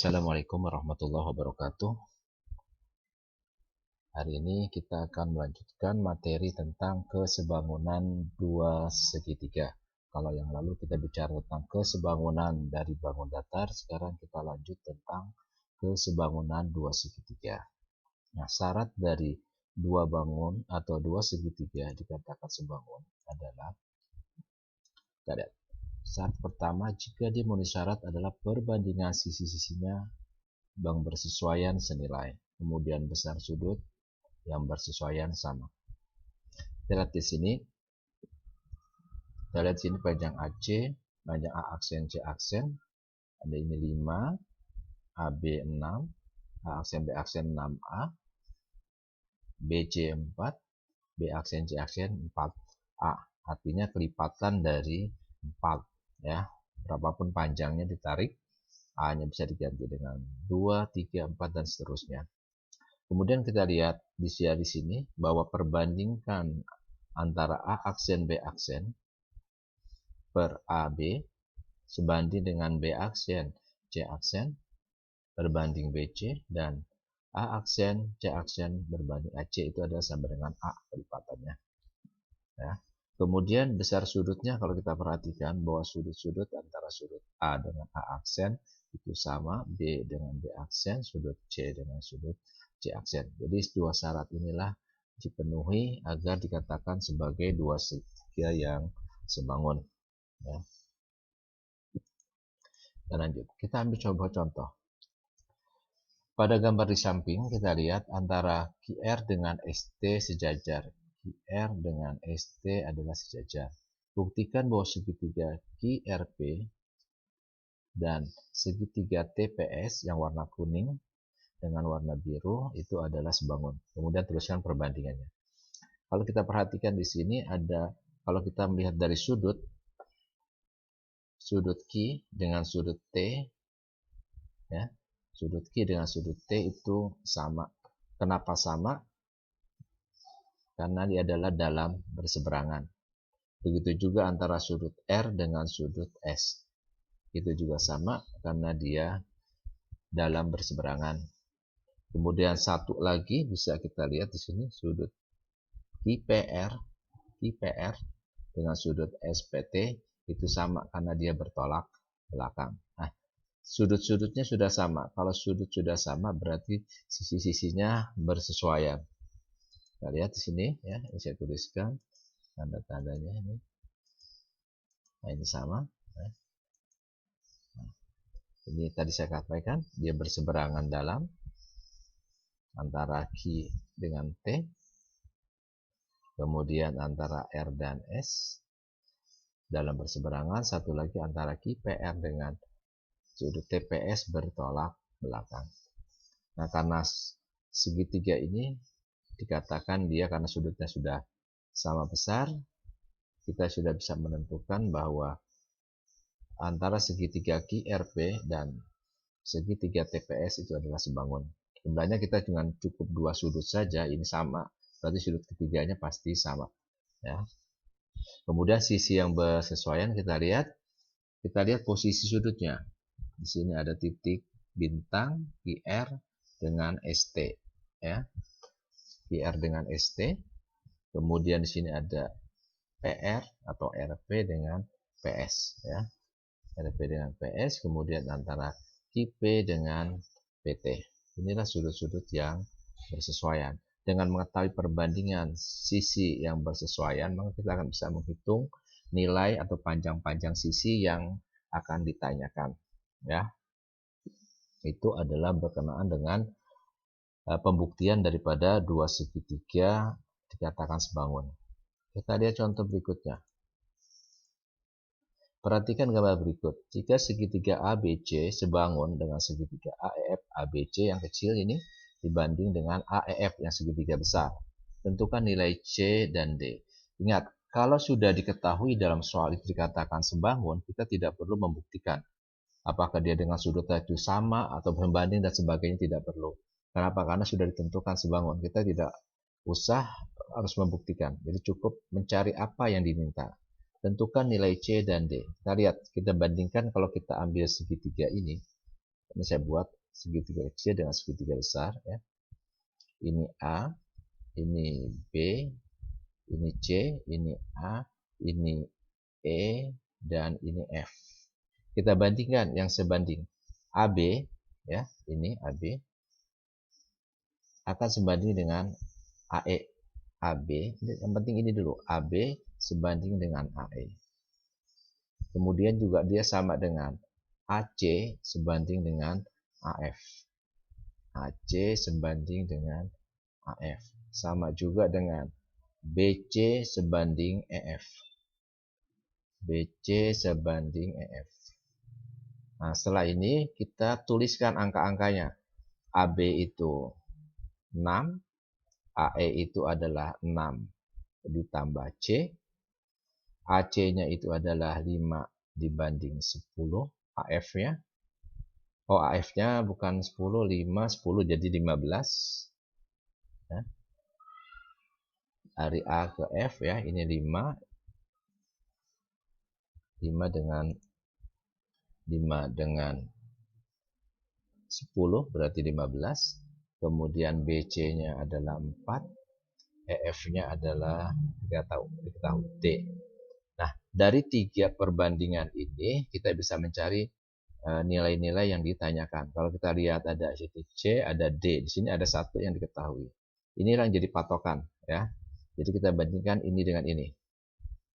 Assalamualaikum warahmatullahi wabarakatuh. Hari ini kita akan melanjutkan materi tentang kesebangunan dua segitiga. Kalau yang lalu kita bicara tentang kesebangunan dari bangun datar, sekarang kita lanjut tentang kesebangunan dua segitiga. Nah, syarat dari dua bangun atau dua segitiga dikatakan sebangun adalah, kita lihat. Syarat pertama, jika dia memenuhi syarat adalah perbandingan sisi-sisinya yang bersesuaian senilai, kemudian besar sudut yang bersesuaian sama. Kita lihat di sini, panjang AC, panjang A aksen, C aksen, ada ini 5, AB 6, A aksen, B aksen 6A, BC 4, B aksen, C aksen 4A. Artinya kelipatan dari 4 ya. Berapapun panjangnya ditarik, A-nya bisa diganti dengan 2, 3, 4 dan seterusnya. Kemudian kita lihat di sini bahwa perbandingkan antara A aksen B aksen per AB sebanding dengan B aksen C aksen berbanding BC, dan A aksen C aksen berbanding AC itu adalah sama dengan A kelipatannya. Ya. Kemudian besar sudutnya, kalau kita perhatikan bahwa sudut-sudut antara sudut A dengan A aksen itu sama, B dengan B aksen, sudut C dengan sudut C aksen. Jadi dua syarat inilah dipenuhi agar dikatakan sebagai dua segitiga yang sebangun. Ya. Dan lanjut, kita ambil coba contoh. Pada gambar di samping kita lihat antara QR dengan ST sejajar. QR dengan ST adalah sejajar. Buktikan bahwa segitiga QRP dan segitiga TPS yang warna kuning dengan warna biru itu adalah sebangun. Kemudian teruskan perbandingannya. Kalau kita perhatikan di sini ada, kalau kita melihat dari sudut Q dengan sudut T, ya, sudut Q dengan sudut T itu sama. Kenapa sama? Karena dia adalah dalam berseberangan. Begitu juga antara sudut R dengan sudut S. Itu juga sama karena dia dalam berseberangan. Kemudian satu lagi bisa kita lihat di sini sudut QPR dengan sudut SPT itu sama karena dia bertolak belakang. Nah, sudut-sudutnya sudah sama. Kalau sudut sudah sama berarti sisi-sisinya bersesuaian. Kita lihat di sini ya, ini saya tuliskan tanda-tandanya ini. Nah, ini sama. Nah, ini tadi saya katakan dia berseberangan dalam antara Q dengan T, kemudian antara R dan S dalam berseberangan, satu lagi antara QPR dengan sudut TPS bertolak belakang. Nah, karena segitiga ini dikatakan dia karena sudutnya sudah sama besar, kita sudah bisa menentukan bahwa antara segitiga QRP dan segitiga TPS itu adalah sebangun. Sebenarnya kita dengan cukup dua sudut saja ini sama, berarti sudut ketiganya pasti sama. Ya. Kemudian sisi yang bersesuaian kita lihat posisi sudutnya. Di sini ada titik bintang QR dengan ST, ya. QR dengan ST. Kemudian di sini ada PR atau RP dengan PS, ya. RP dengan PS, kemudian antara QP dengan PT. Inilah sudut-sudut yang bersesuaian. Dengan mengetahui perbandingan sisi yang bersesuaian, maka kita akan bisa menghitung nilai atau panjang-panjang sisi yang akan ditanyakan. Ya, itu adalah berkenaan dengan pembuktian daripada dua segitiga dikatakan sebangun. Kita lihat contoh berikutnya. Perhatikan gambar berikut. Jika segitiga ABC sebangun dengan segitiga AEF ABC yang kecil ini dibanding dengan AEF yang segitiga besar, tentukan nilai C dan D. Ingat, kalau sudah diketahui dalam soal itu dikatakan sebangun, kita tidak perlu membuktikan apakah dia dengan sudut itu sama atau berbanding dan sebagainya, tidak perlu. Kenapa? Karena sudah ditentukan sebangun. Kita tidak usah harus membuktikan. Jadi cukup mencari apa yang diminta. Tentukan nilai C dan D. Kita lihat, kita bandingkan kalau kita ambil segitiga ini. Ini saya buat segitiga kecil dengan segitiga besar ya. Ini A, ini B, ini C, ini A, ini E, dan ini F. Kita bandingkan yang sebanding. AB ya, ini AB akan sebanding dengan AE. AB, yang penting ini dulu, AB sebanding dengan AE. Kemudian juga dia sama dengan AC sebanding dengan AF. AC sebanding dengan AF. Sama juga dengan BC sebanding EF. BC sebanding EF. Nah, setelah ini kita tuliskan angka-angkanya. AB itu 6, AE itu adalah 6 ditambah C, AC-nya itu adalah 5 dibanding 10, AF-nya. Oh, AF-nya bukan 10, 5, 10 jadi 15. Ya. Dari A ke F ya, ini 5. 5 dengan 10 berarti 15. Kemudian BC-nya adalah 4. EF-nya adalah diketahui D. Nah, dari 3 perbandingan ini kita bisa mencari nilai-nilai yang ditanyakan. Kalau kita lihat ada titik C, ada D. Di sini ada 1 yang diketahui. Ini yang jadi patokan ya. Jadi kita bandingkan ini dengan ini.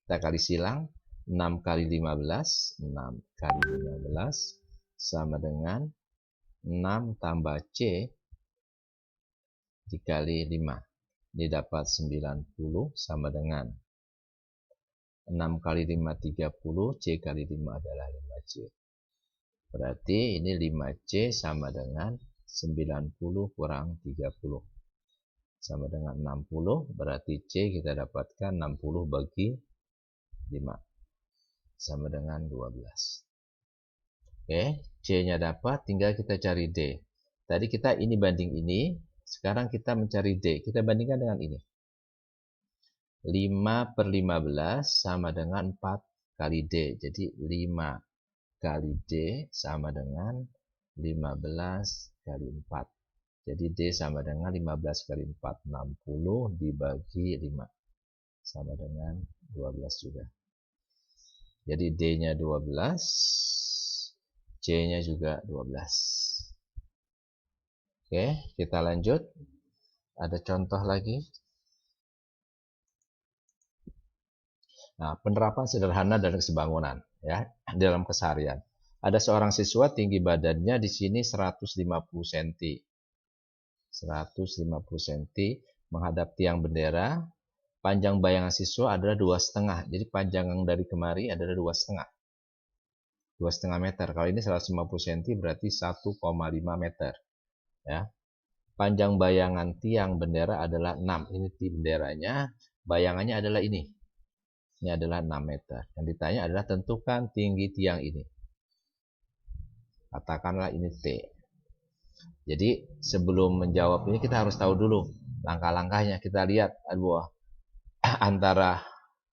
Kita kali silang 6 kali 15, 6 kali 15 sama dengan 6 tambah C dikali 5. Ini dapat 90 sama dengan 6 kali 5 30, C kali 5 adalah 5C. Berarti ini 5C sama dengan 90 kurang 30. Sama dengan 60, berarti C kita dapatkan 60 bagi 5. Sama dengan 12. Oke, C-nya dapat, tinggal kita cari D. Tadi kita ini banding ini, sekarang kita mencari D. Kita bandingkan dengan ini. 5 per 15 sama dengan 4 kali D. Jadi 5 kali D sama dengan 15 kali 4. Jadi D sama dengan 15 kali 4. 60 dibagi 5. Sama dengan 12 juga. Jadi D-nya 12. C-nya juga 12. Oke, kita lanjut. Ada contoh lagi. Nah, penerapan sederhana dalam kesebangunan ya, dalam keseharian. Ada seorang siswa tinggi badannya di sini 150 cm. 150 cm menghadap tiang bendera. Panjang bayangan siswa adalah 2,5. Jadi panjang dari kemari adalah 2,5. 2,5 meter. Kalau ini 150 cm berarti 1,5 meter. Ya. Panjang bayangan tiang bendera adalah 6. Ini tiang benderanya. Bayangannya adalah ini. Ini adalah 6 meter. Yang ditanya adalah tentukan tinggi tiang ini. Katakanlah ini T. Jadi sebelum menjawab ini kita harus tahu dulu langkah-langkahnya. Kita lihat antara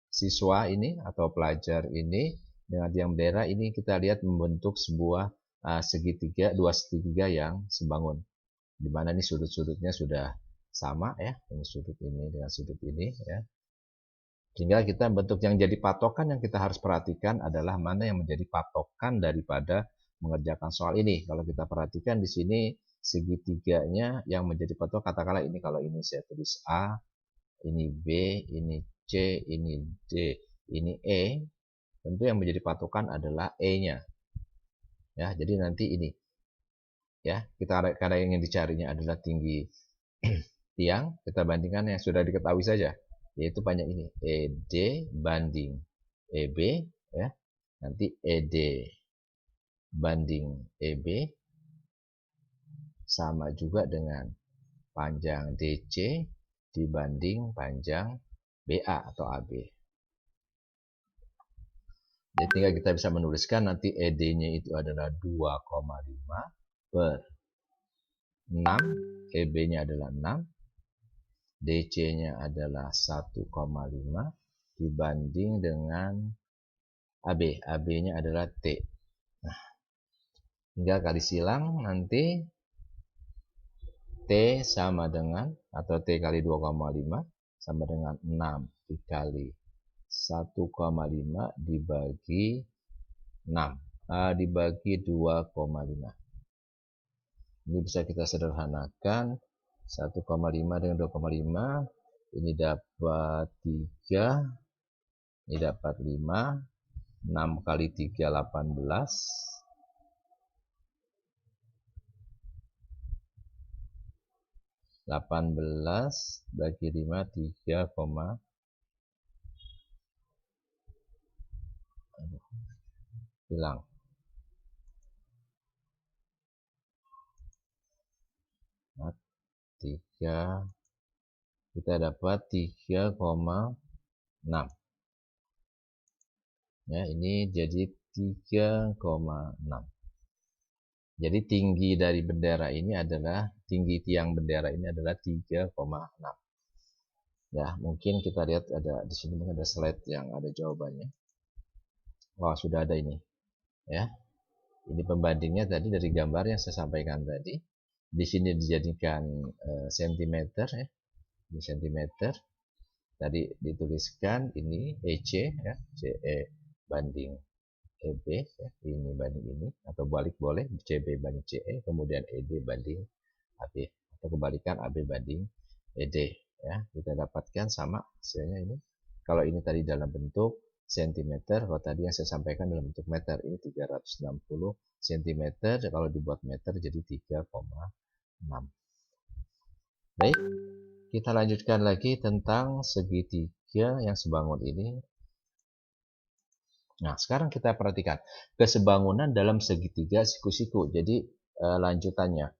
siswa ini atau pelajar ini dengan tiang bendera ini kita lihat membentuk sebuah segitiga, dua segitiga yang sebangun. Di mana ini sudut-sudutnya sudah sama ya. Ini sudut ini dengan sudut ini ya. Sehingga kita bentuk yang jadi patokan yang kita harus perhatikan adalah mana yang menjadi patokan daripada mengerjakan soal ini. Kalau kita perhatikan di sini segitiganya yang menjadi patokan, katakanlah ini kalau ini saya tulis A, ini B, ini C, ini D, ini E. Tentu yang menjadi patokan adalah E-nya. Ya, jadi nanti ini. Ya, kita karena yang dicarinya adalah tinggi tiang, kita bandingkan yang sudah diketahui saja. Yaitu panjang ini ED banding EB ya, nanti ED banding EB sama juga dengan panjang DC dibanding panjang BA atau AB. Jadi tinggal kita bisa menuliskan nanti ED-nya itu adalah 2,5 per 6, EB-nya adalah 6, DC-nya adalah 1,5 dibanding dengan AB. AB-nya adalah T. Nah, tinggal kali silang, nanti T sama dengan, atau T kali 2,5 sama dengan 6 dikali 1,5 dibagi 6, dibagi 2,5. Ini bisa kita sederhanakan, 1,5 dengan 2,5, ini dapat 3, ini dapat 5, 6 kali 3, 18, 18 bagi 5, 3, hilang. 3, kita dapat 3,6. Ya, ini jadi 3,6. Jadi tinggi dari bendera ini adalah, tinggi tiang bendera ini adalah 3,6. Ya, mungkin kita lihat ada di sini ada slide yang ada jawabannya. Wah, sudah ada ini. Ya. Ini pembandingnya tadi dari gambar yang saya sampaikan tadi. Di sini dijadikan sentimeter ya. Ini sentimeter. Tadi dituliskan ini EC ya, CE banding EB ya, ini banding ini, atau balik boleh, CB banding CE, kemudian ED banding AB, atau kebalikan AB banding ED ya. Kita dapatkan sama hasilnya ini. Kalau ini tadi dalam bentuk sentimeter, kalau tadi yang saya sampaikan dalam bentuk meter, ini 360 cm, kalau dibuat meter jadi 3,6. Baik, kita lanjutkan lagi tentang segitiga yang sebangun ini. Nah, sekarang kita perhatikan kesebangunan dalam segitiga siku-siku. Jadi lanjutannya.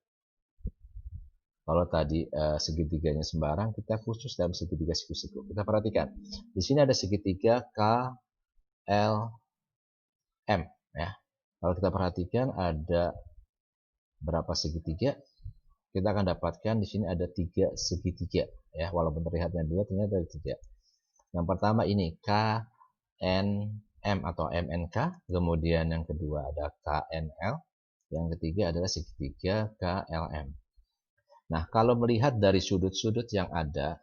Kalau tadi segitiganya sembarang, kita khusus dalam segitiga siku-siku. Kita perhatikan. Di sini ada segitiga KLM ya. Kalau kita perhatikan ada berapa segitiga? Kita akan dapatkan di sini ada 3 segitiga ya. Walaupun terlihatnya 2, ternyata ada 3. Yang pertama ini KNM atau MNK, kemudian yang kedua ada KNL, yang ketiga adalah segitiga KLM. Nah, kalau melihat dari sudut-sudut yang ada,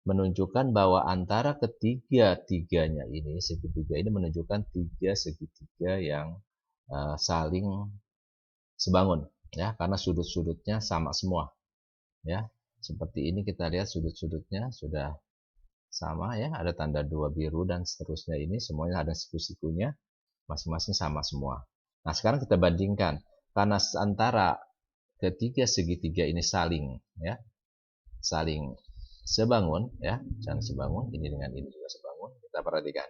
menunjukkan bahwa antara ketiga-tiganya ini, segitiga ini menunjukkan 3 segitiga yang saling sebangun ya, karena sudut-sudutnya sama semua ya. Seperti ini kita lihat sudut-sudutnya sudah sama ya, ada tanda 2 biru dan seterusnya, ini semuanya ada siku-sikunya masing-masing sama semua. Nah, sekarang kita bandingkan, karena antara ketiga segitiga ini saling ya, saling sebangun ya, saling sebangun, ini dengan ini juga sebangun. Kita perhatikan.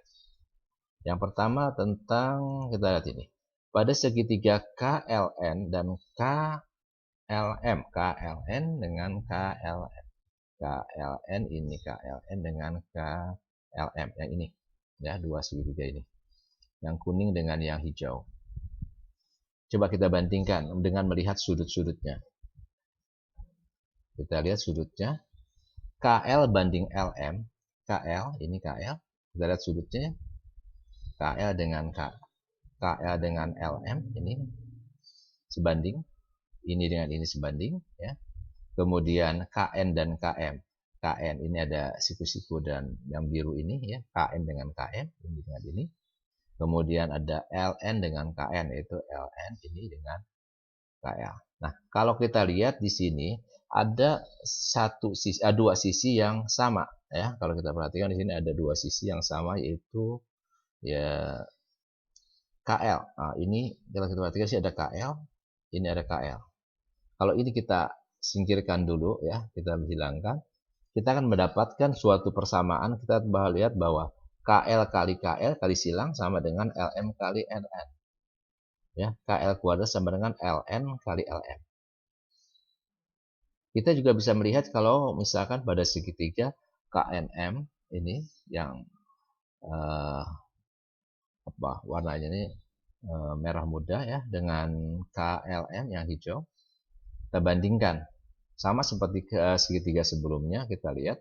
Yang pertama tentang, kita lihat ini. Pada segitiga KLN dan KLM, KLN dengan KLM. KLN ini KLN dengan KLM yang ini ya, 2 segitiga ini. Yang kuning dengan yang hijau. Coba kita bandingkan dengan melihat sudut-sudutnya. Kita lihat sudutnya. KL banding LM. KL, ini KL. Kita lihat sudutnya. KL dengan LM, ini sebanding. Ini dengan ini sebanding. Ya. Kemudian KN dan KM. KN ini ada siku-siku dan yang biru ini ya. KN dengan KM, ini dengan ini. Kemudian ada LN dengan KN, yaitu LN ini dengan KL. Nah, kalau kita lihat di sini ada dua sisi yang sama ya. Kalau kita perhatikan di sini ada 2 sisi yang sama, yaitu ya KL. Nah, ini kalau kita perhatikan sih ada KL, ini ada KL. Kalau ini kita singkirkan dulu ya, kita hilangkan, kita akan mendapatkan suatu persamaan. Kita lihat bahwa KL kali KL kali silang sama dengan LM kali LN. Ya, KL kuadrat sama dengan LN kali LM. Kita juga bisa melihat kalau misalkan pada segitiga KNM ini yang warnanya ini merah muda ya, dengan KLM yang hijau. Kita bandingkan. Sama seperti segitiga sebelumnya, kita lihat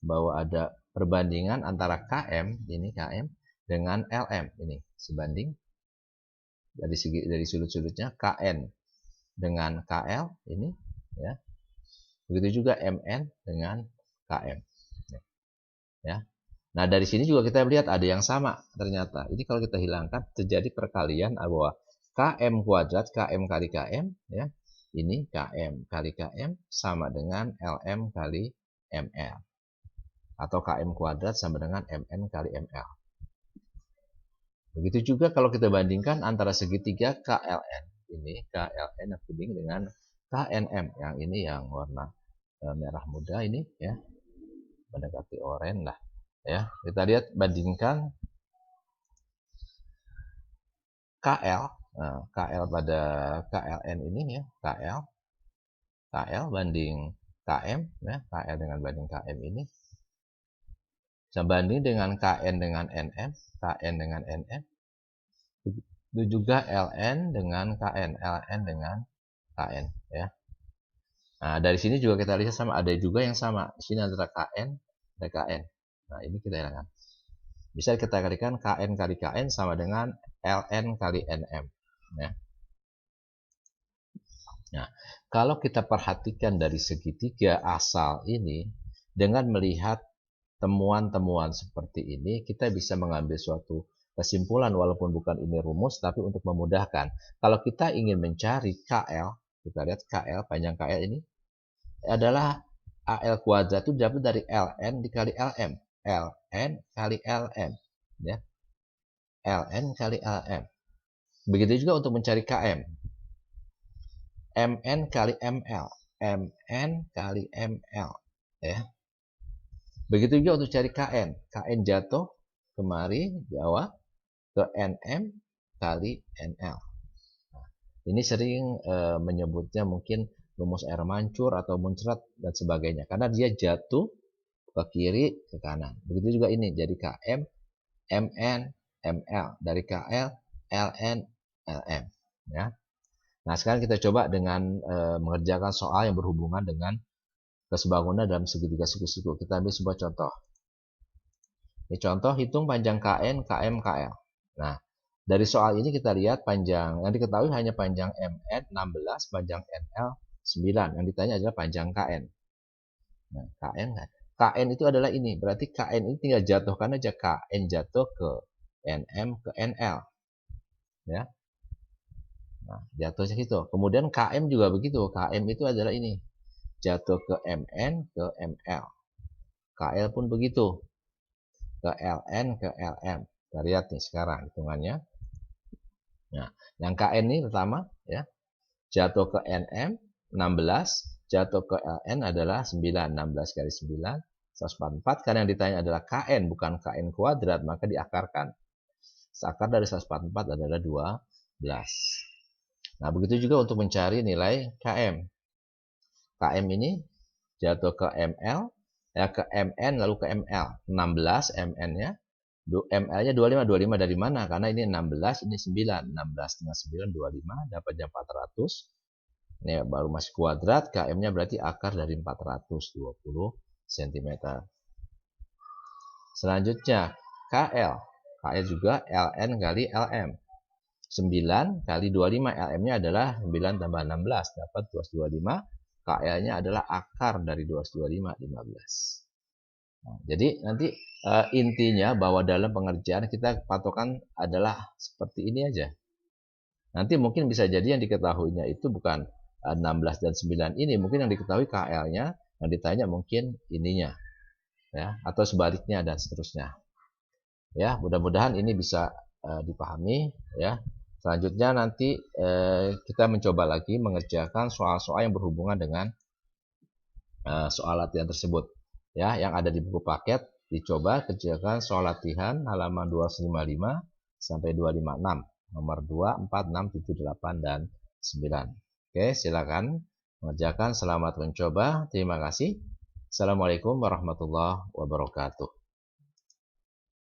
bahwa ada perbandingan antara KM, ini KM, dengan LM, ini sebanding. dari sudut-sudutnya KN dengan KL ini ya. Begitu juga MN dengan KM. Ya. Nah, dari sini juga kita lihat ada yang sama ternyata. Ini kalau kita hilangkan terjadi perkalian bahwa KM kuadrat, KM kali KM ya. Ini KM kali KM sama dengan LM kali ML. Atau KM kuadrat sama dengan MN kali ML. Begitu juga kalau kita bandingkan antara segitiga KLN. Ini KLN yang kuning dengan KNM. Yang ini yang warna merah muda ini ya. Mendekati oranye lah. Ya, kita lihat bandingkan KL, KL pada KLN ini ya, KL banding KM ya, KL dengan banding KM ini. Bisa banding dengan KN dengan NM, KN dengan NM. Itu juga LN dengan KN, LN dengan KN ya. Nah, dari sini juga kita lihat sama, ada juga yang sama. Di sini antara KN dan KN. Nah, ini kita hilangkan. Bisa kita kalikan KN kali KN sama dengan LN kali NM. Ya. Nah, kalau kita perhatikan dari segitiga asal ini, dengan melihat temuan-temuan seperti ini, kita bisa mengambil suatu kesimpulan walaupun bukan ini rumus, tapi untuk memudahkan. Kalau kita ingin mencari KL, kita lihat KL, panjang KL ini, adalah AL kuadrat itu dapat dari LN dikali LM. LN kali LM ya. LN kali LM. Begitu juga untuk mencari KM. MN kali ML. MN kali ML ya. Begitu juga untuk cari KN. KN jatuh kemari Jawa ke NM kali NL. Nah, ini sering menyebutnya mungkin rumus air mancur atau muncrat dan sebagainya karena dia jatuh ke kiri ke kanan. Begitu juga ini jadi KM, MN, ML dari KL, LN, LM ya. Nah, sekarang kita coba dengan mengerjakan soal yang berhubungan dengan kesebangunan dalam segitiga siku-siku. Kita ambil sebuah contoh. Ini contoh hitung panjang KN, KM, KL. Nah, dari soal ini kita lihat panjang yang diketahui hanya panjang MN 16, panjang NL 9. Yang ditanya adalah panjang KN. Nah, KN kan. KN itu adalah ini, berarti KN ini tinggal jatuhkan aja, KN jatuh ke NM ke NL ya. Nah, jatuhnya gitu. Kemudian KM juga begitu, KM itu adalah ini, jatuh ke MN ke ML. KL pun begitu, ke LN ke LM. Kita lihat nih sekarang hitungannya. Nah, yang KN ini pertama ya, jatuh ke NM 16, jatuh ke LN adalah 9, 16 kali 9 144, karena yang ditanya adalah KN bukan KN kuadrat, maka diakarkan. Seakar dari 144 adalah 12. Nah, begitu juga untuk mencari nilai KM. KM ini jatuh ke ML, ya ke MN lalu ke ML. 16 MN-nya, ML-nya 25. 25 dari mana? Karena ini 16, ini 9. 16 dengan 9, 25, dapatnya 400. Ini baru masih kuadrat, KM-nya berarti akar dari 420 cm. Selanjutnya KL. KL juga LN kali LM. 9 kali 25, LM-nya adalah 9 tambah 16, dapat 225. KL-nya adalah akar dari 225, 15. Nah, jadi nanti intinya bahwa dalam pengerjaan kita patokan adalah seperti ini aja. Nanti mungkin bisa jadi yang diketahuinya itu bukan 16 dan 9 ini, mungkin yang diketahui KL-nya, yang ditanya mungkin ininya ya, atau sebaliknya dan seterusnya. Ya, mudah-mudahan ini bisa dipahami ya. Selanjutnya nanti kita mencoba lagi mengerjakan soal-soal yang berhubungan dengan soal latihan tersebut ya, yang ada di buku paket. Dicoba kerjakan soal latihan halaman 255 sampai 256, nomor 2, 4, 6, 7, 8 dan 9. Oke, silakan mengerjakan. Selamat mencoba. Terima kasih. Assalamualaikum warahmatullahi wabarakatuh.